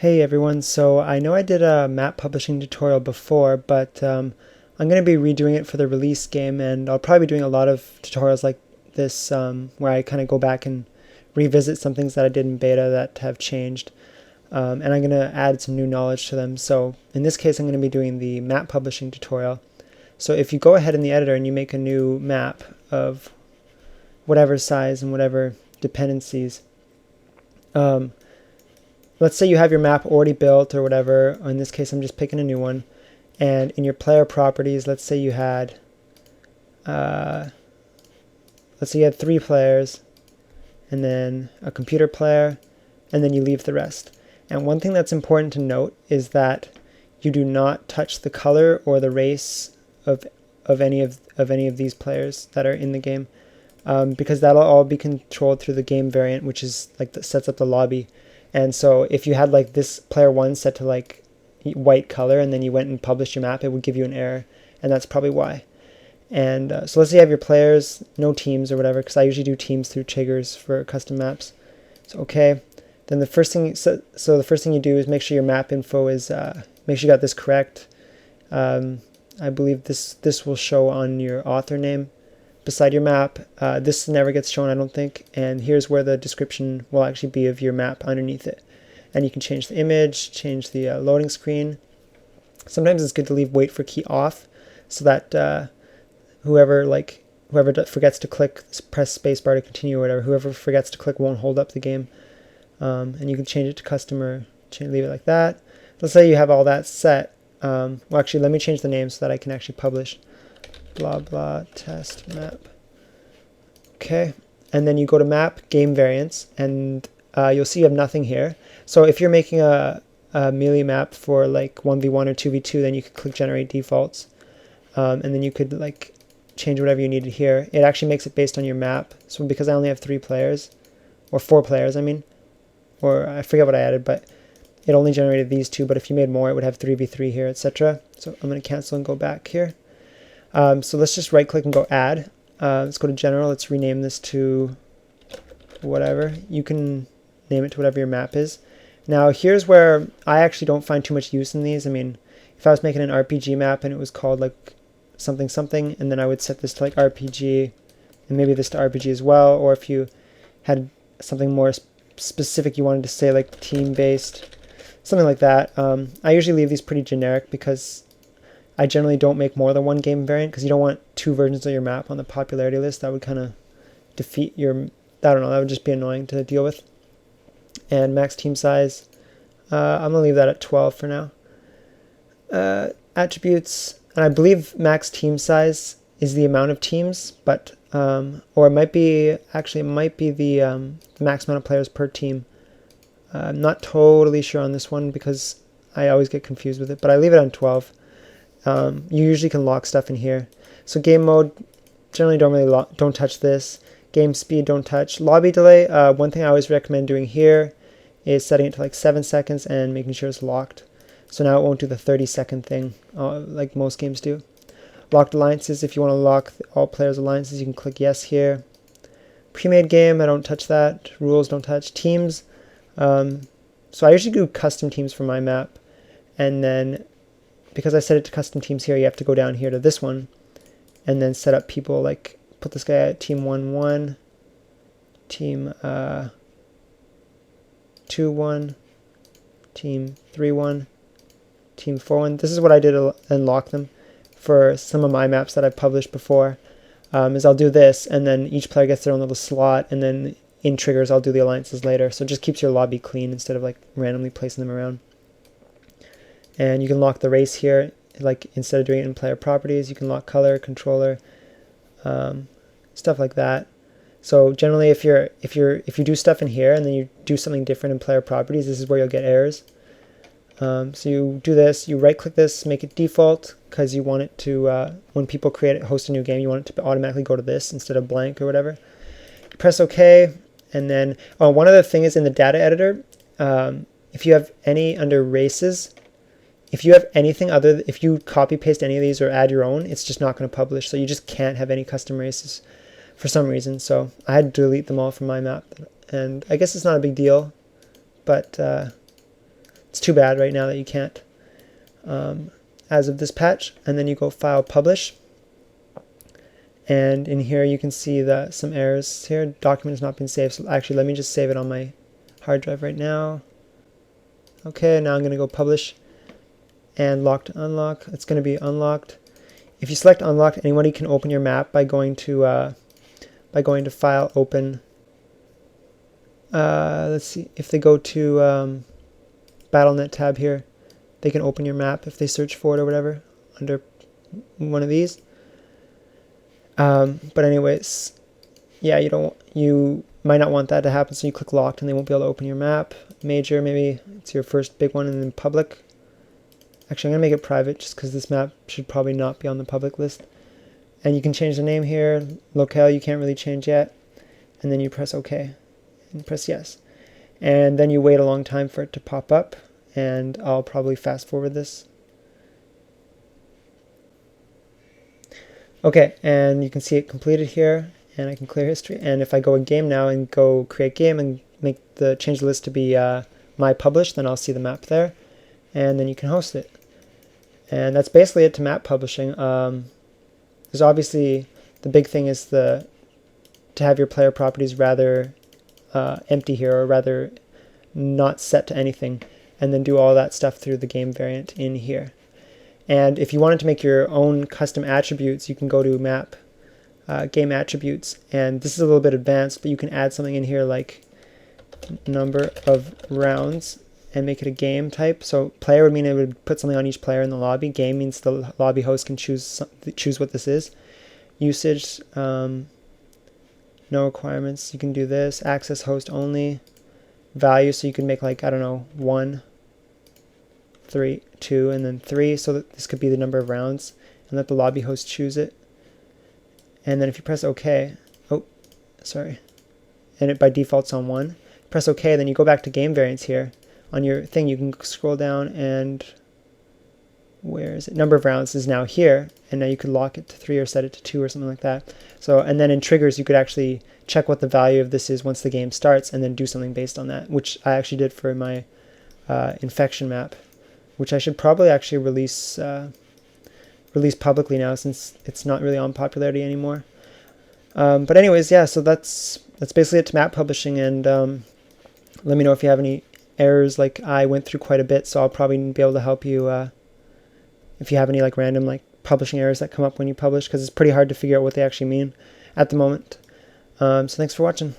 Hey everyone, so I know I did a map publishing tutorial before, but I'm going to be redoing it for the release game, and I'll probably be doing a lot of tutorials like this where I kind of go back and revisit some things that I did in beta that have changed, and I'm going to add some new knowledge to them. So in this case, I'm going to be doing the map publishing tutorial. So if you go ahead in the editor and you make a new map of whatever size and whatever dependencies, um, let's say you have your map already built or whatever. In this case, I'm just picking a new one. And in your player properties, let's say you had, three players, and then a computer player, and then you leave the rest. And one thing that's important to note is that you do not touch the color or the race of any of these players that are in the game, because that'll all be controlled through the game variant, which is like that sets up the lobby. And so if you had like this player one set to like white color and then you went and published your map, it would give you an error, and that's probably why. And so let's say you have your players, no teams or whatever, because I usually do teams through triggers for custom maps. So okay, then the first thing the first thing you do is make sure your map info is make sure you got this correct. I believe this will show on your author name beside your map. This never gets shown, I don't think, and here's where the description will actually be of your map underneath it. And you can change the image, change the loading screen. Sometimes it's good to leave wait for key off so that whoever forgets to click, press spacebar to continue or whatever, whoever forgets to click won't hold up the game. And you can change it to custom or leave it like that. Let's say you have all that set. Well, actually, let me change the name so that I can actually publish. Blah blah test map. Okay, and then you go to map game variants, and you'll see you have nothing here. So if you're making a melee map for like 1v1 or 2v2, then you could click generate defaults, and then you could like change whatever you needed here. It actually makes it based on your map. So because I only have 3 players, or 4 players, I mean, or I forget what I added, but it only generated these 2. But if you made more, it would have 3v3 here, etc. So I'm going to cancel and go back here. So let's just right click and go add. Let's go to general. Let's rename this to whatever. You can name it to whatever your map is. Now here's where I actually don't find too much use in these. I mean, if I was making an RPG map and it was called like something something, and then I would set this to like RPG and maybe this to RPG as well, or if you had something more specific you wanted to say, like team based, something like that. I usually leave these pretty generic because I generally don't make more than one game variant, because you don't want 2 versions of your map on the popularity list. That would kind of defeat your, I don't know, that would just be annoying to deal with. And max team size, I'm going to leave that at 12 for now. Attributes, and I believe max team size is the amount of teams, but, or it might be, actually it might be the max amount of players per team. I'm not totally sure on this one because I always get confused with it, but I leave it on 12. You usually can lock stuff in here. So game mode, generally don't touch this. Game speed, don't touch. Lobby delay, one thing I always recommend doing here is setting it to like 7 seconds and making sure it's locked. So now it won't do the 30-second thing like most games do. Locked alliances, if you want to lock all players' alliances, you can click yes here. Pre-made game, I don't touch that. Rules, don't touch. Teams, so I usually do custom teams for my map, and then because I set it to custom teams here, you have to go down here to this one and then set up people, like put this guy at team 1-1, team 2-1, team 3-1, team 4-1. This is what I did and lock them for some of my maps that I've published before, is I'll do this, and then each player gets their own little slot, and then in triggers I'll do the alliances later. So it just keeps your lobby clean instead of like randomly placing them around. And you can lock the race here, like instead of doing it in player properties, you can lock color, controller, stuff like that. So generally, if you do stuff in here and then you do something different in player properties, this is where you'll get errors. So you do this, you right click this, make it default, because you want it to, when people host a new game, you want it to automatically go to this instead of blank or whatever. Press OK, and then one other thing is in the data editor, if you have any under races, if you have anything if you copy paste any of these or add your own, it's just not going to publish. So you just can't have any custom races for some reason. So I had to delete them all from my map, and I guess it's not a big deal, but It's too bad right now that you can't as of this patch. And then you go File, Publish. And in here you can see some errors here. Document has not been saved. So actually, let me just save it on my hard drive right now. Okay, now I'm going to go Publish and Lock to Unlock. It's going to be unlocked. If you select Unlocked, anybody can open your map by going to File, Open. Let's see, if they go to BattleNet tab here, they can open your map if they search for it or whatever under one of these. But anyways, yeah, you might not want that to happen, so you click Locked and they won't be able to open your map. Major, maybe it's your first big one, and then Public. Actually, I'm going to make it private just because this map should probably not be on the public list. And you can change the name here. Locale you can't really change yet. And then you press OK and press Yes. And then you wait a long time for it to pop up. And I'll probably fast forward this. Okay, and you can see it completed here. And I can clear history. And if I go in game now and go create game and change the list to be my publish, then I'll see the map there. And then you can host it. And that's basically it to map publishing. There's obviously the big thing is to have your player properties rather empty here, or rather not set to anything, and then do all that stuff through the game variant in here. And if you wanted to make your own custom attributes, you can go to Map, Game Attributes, and this is a little bit advanced, but you can add something in here like number of rounds and make it a game type. So player would mean it would put something on each player in the lobby. Game means the lobby host can choose what this is. Usage, no requirements. You can do this. Access host only. Value, so you can make like, I don't know, 1, 3, 2, and then 3. So that this could be the number of rounds, and let the lobby host choose it. And then if you press OK, and it by default's on 1. Press OK, then you go back to game variants here. On your thing, you can scroll down, and where is it? Number of rounds is now here, and now you could lock it to 3 or set it to 2 or something like that. So, and then in triggers, you could actually check what the value of this is once the game starts, and then do something based on that, which I actually did for my infection map, which I should probably actually release publicly now, since it's not really on popularity anymore. But anyways, yeah. So that's basically it to map publishing, and let me know if you have any errors. Like, I went through quite a bit, so I'll probably be able to help you if you have any like random like publishing errors that come up when you publish, because it's pretty hard to figure out what they actually mean at the moment. So thanks for watching.